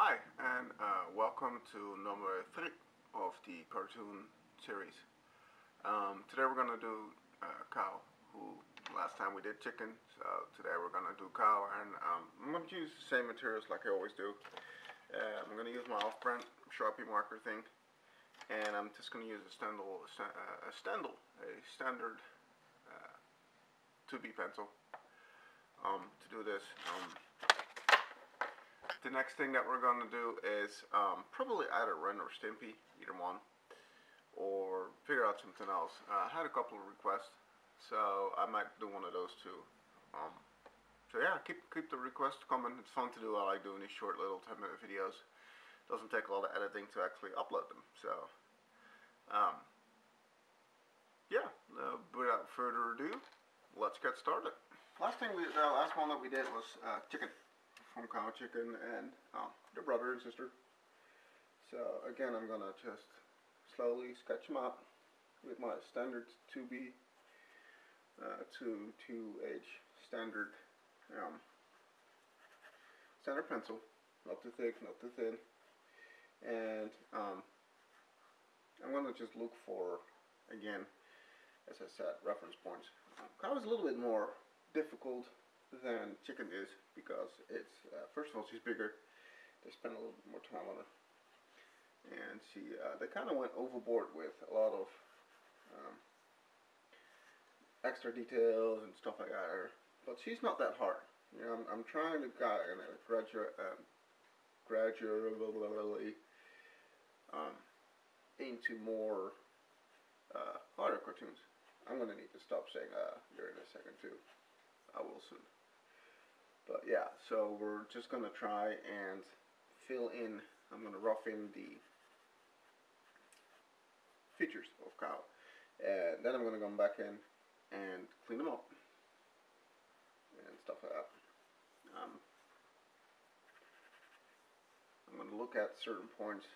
Hi, and welcome to number 3 of the cartoon series. Today we're going to do cow, who last time we did chicken, so today we're going to do cow, and I'm going to use the same materials like I always do. I'm going to use my off-brand Sharpie marker thing, and I'm just going to use a standard 2B pencil to do this. The next thing that we're going to do is probably either Ren or Stimpy, either one, or figure out something else. I had a couple of requests, so I might do one of those too. So yeah, keep the requests coming. It's fun to do. I like doing these short little 10-minute videos. Doesn't take a lot of editing to actually upload them. So yeah, without further ado, let's get started. Last one that we did was chicken. From Cow Chicken and their brother and sister. So again, I'm gonna just slowly sketch them out with my standard 2B to 2H standard standard pencil, not too thick, not too thin, and I'm gonna just look for, again, as I said, reference points. Cow is a little bit more difficult than chicken is, because it's first of all, she's bigger. They spend a little bit more time on her, and they kind of went overboard with a lot of extra details and stuff like that. But she's not that hard. You know, I'm trying to gradually into more harder cartoons. I'm gonna need to stop saying here in a second too. I will soon. But yeah, so we're just going to try and fill in, I'm going to rough in the features of cow. And then I'm going to come back in and clean them up and stuff like that. I'm going to look at certain points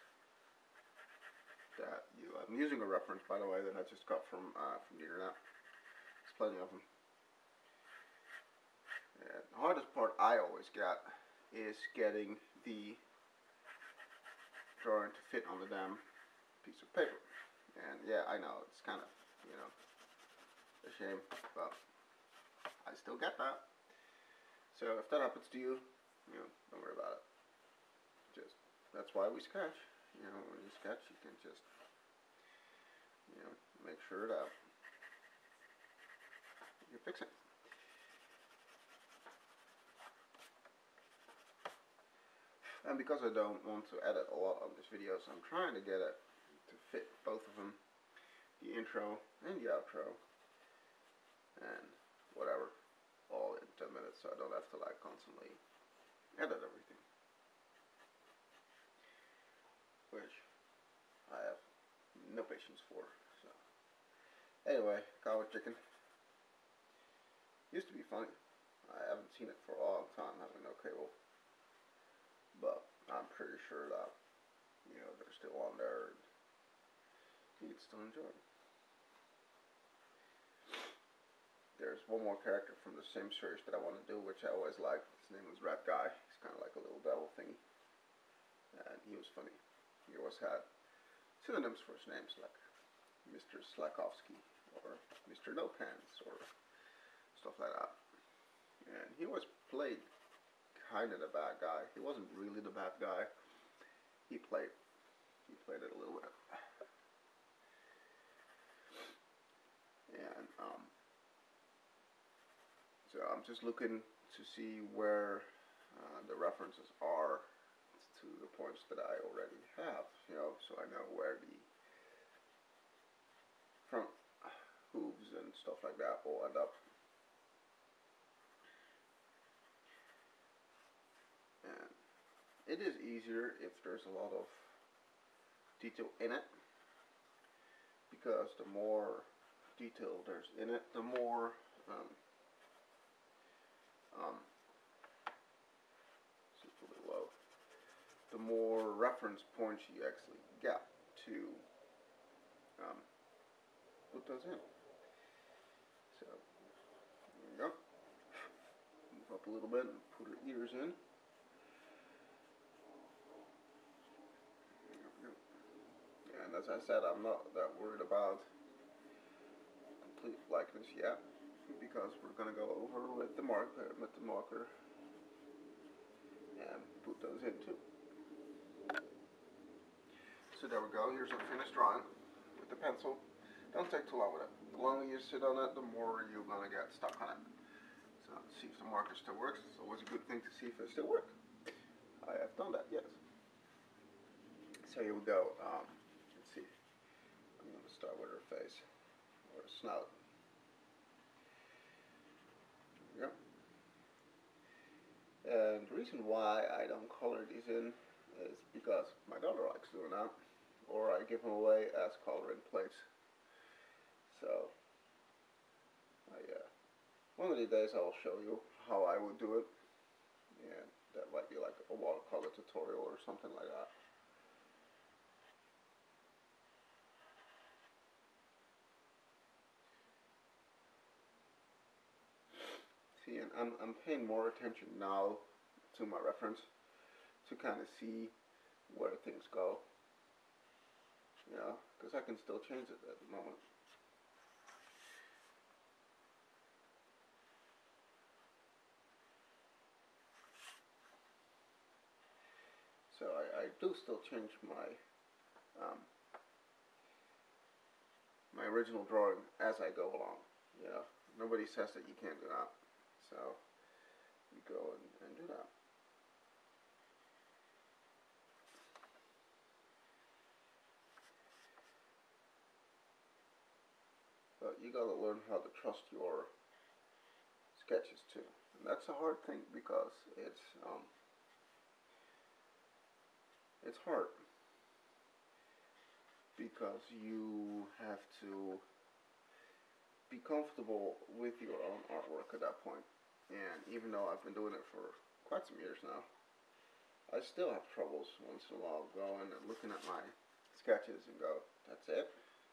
that I'm using a reference, by the way, that I just got from the internet. There's plenty of them. The hardest part I always get is getting the drawing to fit on the damn piece of paper. And yeah, I know, it's kind of, a shame, but I still get that. So if that happens to you, don't worry about it. That's why we sketch. When you sketch, you can just, make sure that you fix it. And because I don't want to edit a lot on this video, so I'm trying to get it to fit both of them, the intro and the outro, and whatever, all in 10 minutes, so I don't have to constantly edit everything, which I have no patience for. So anyway, cow chicken used to be funny. I haven't seen it for a long time, having no cable. But I'm pretty sure that, they're still on there and you can still enjoy them. There's one more character from the same series that I want to do, which I always liked. His name was Rat Guy. He's kind of like a little devil thingy. And he was funny. He always had synonyms for his names, like Mr. Slakovsky or Mr. No Pants or stuff like that. And he always played kind of the bad guy. He wasn't really the bad guy. He played it a little bit. And so I'm just looking to see where the references are to the points that I already have, so I know where the front hooves and stuff like that will end up. It is easier if there's a lot of detail in it, because the more detail there's in it, the more low, the more reference points you actually get to put those in. So there you go. Move up a little bit and put her ears in. as I said, I'm not that worried about complete blackness yet, because we're gonna go over with the marker, and put those in too. So there we go. Here's a finished drawing with the pencil. Don't take too long with it. The longer you sit on it, the more you're gonna get stuck on it. So see if the marker still works. It's always a good thing to see if it still works. I have done that, yes. So here we go. Let's see. I'm gonna start with her face or her snout. There we go. And the reason why I don't color these in is because my daughter likes doing that, or I give them away as coloring plates. So, one of these days I will show you how I would do it, and that might be like a watercolor tutorial or something like that. See, and I'm paying more attention now to my reference to kind of see where things go, you know, because I can still change it at the moment. So I do still change my my original drawing as I go along. You know, nobody says that you can't do that. So you go and do that. But you gotta learn how to trust your sketches too, and that's a hard thing because it's hard because you have to be comfortable with your own artwork at that point. And even though I've been doing it for quite some years now, I still have troubles once in a while going and looking at my sketches and go, that's it?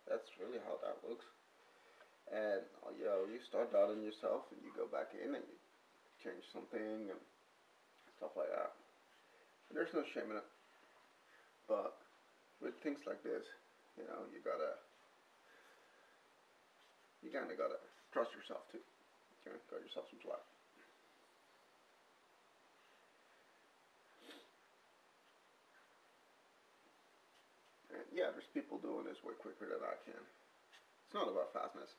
That's really how that looks? And you know, you start doubting yourself and you go back in and you change something and stuff like that. And there's no shame in it. But with things like this, you know, you kinda gotta trust yourself too. You know, cut yourself some slack. And yeah, there's people doing this way quicker than I can. It's not about fastness.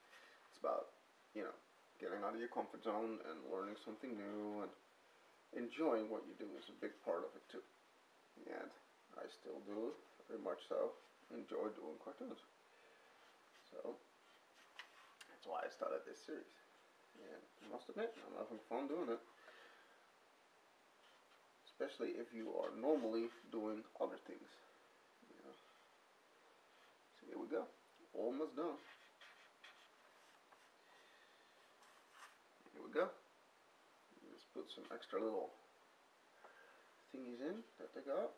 It's about, you know, getting out of your comfort zone and learning something new, and enjoying what you do is a big part of it too. And I still do, very much so, enjoy doing cartoons. So, that's why I started this series. And I must admit, I'm having fun doing it. Especially if you are normally doing other things. You know. So here we go. Almost done. Here we go. Let's put some extra little thingies in that they got.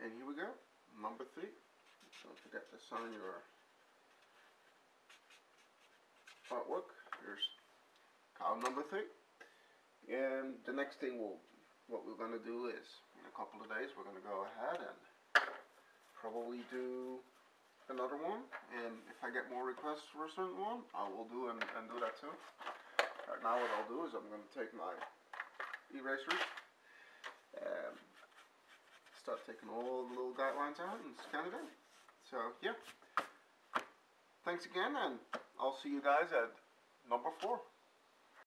And here we go, number 3. Don't forget to sign your artwork. Here's column number 3. And the next thing what we're going to do is, in a couple of days, we're going to go ahead and probably do another one. And if I get more requests for a certain one, I will do and do that too. Right now what I'll do is I'm going to take my erasers and start taking all the little guidelines out and scan it in. So yeah, thanks again, and I'll see you guys at number 4.